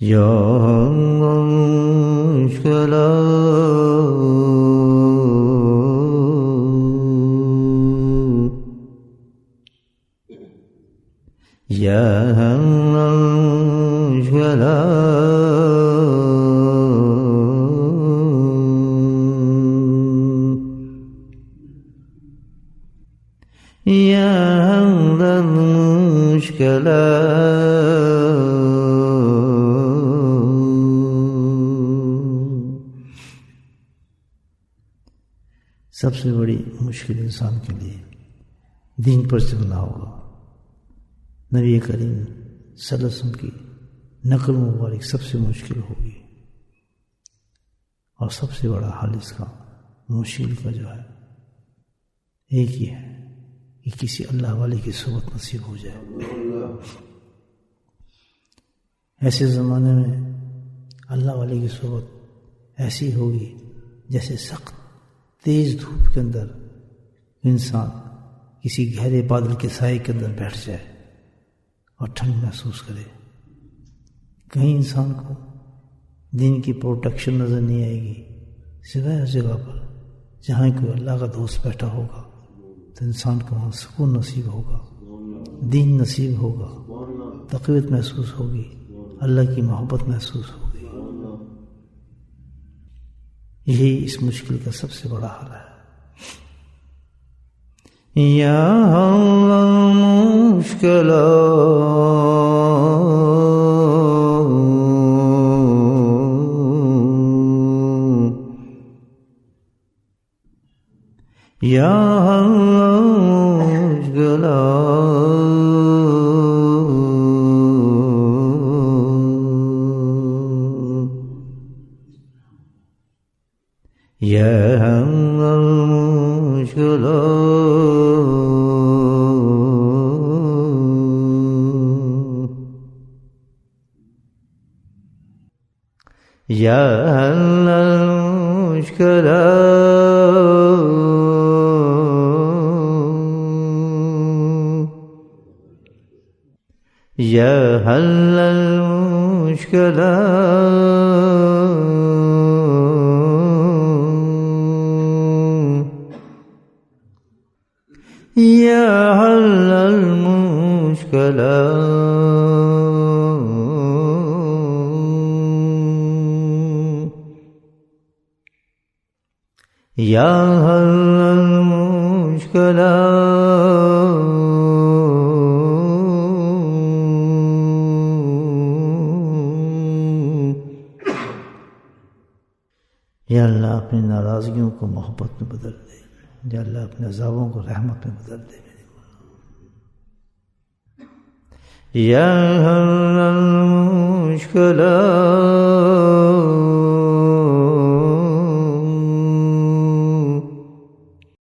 या सबसे बड़ी मुश्किल इंसान के लिए दीन पर चलना होगा। नबी करीम सल्लल्लाहु अलैहि वसल्लम की नकल मुबारक सबसे मुश्किल होगी और सबसे बड़ा हाल इसका मुश्किल का जो है एक ही है कि किसी अल्लाह वाले की सोबत नसीब हो जाए। ऐसे ज़माने में अल्लाह वाले की सोबत ऐसी होगी जैसे सख्त तेज धूप के अंदर इंसान किसी गहरे बादल के साए के अंदर बैठ जाए और ठंड महसूस करे। कहीं इंसान को दिन की प्रोटेक्शन नजर नहीं आएगी, सिवाय उस जगह पर जहाँ कोई अल्लाह का दोस्त बैठा होगा तो इंसान को वहाँ सुकून नसीब होगा, दीन नसीब होगा, तक़वियत महसूस होगी, अल्लाह की मोहब्बत महसूस होगी। यही इस मुश्किल का सबसे बड़ा हल है। या मुश्किल या मुश्किल या मुश्किल या मुश्किल या मुश्किल या मुश्किल या मुश्किल या अल्लाह अपनी नाराज़गियों को मोहब्बत में बदल दे, या अल्लाह अपने अज़ाबों को रहमत में बदल दे। या मुश्किल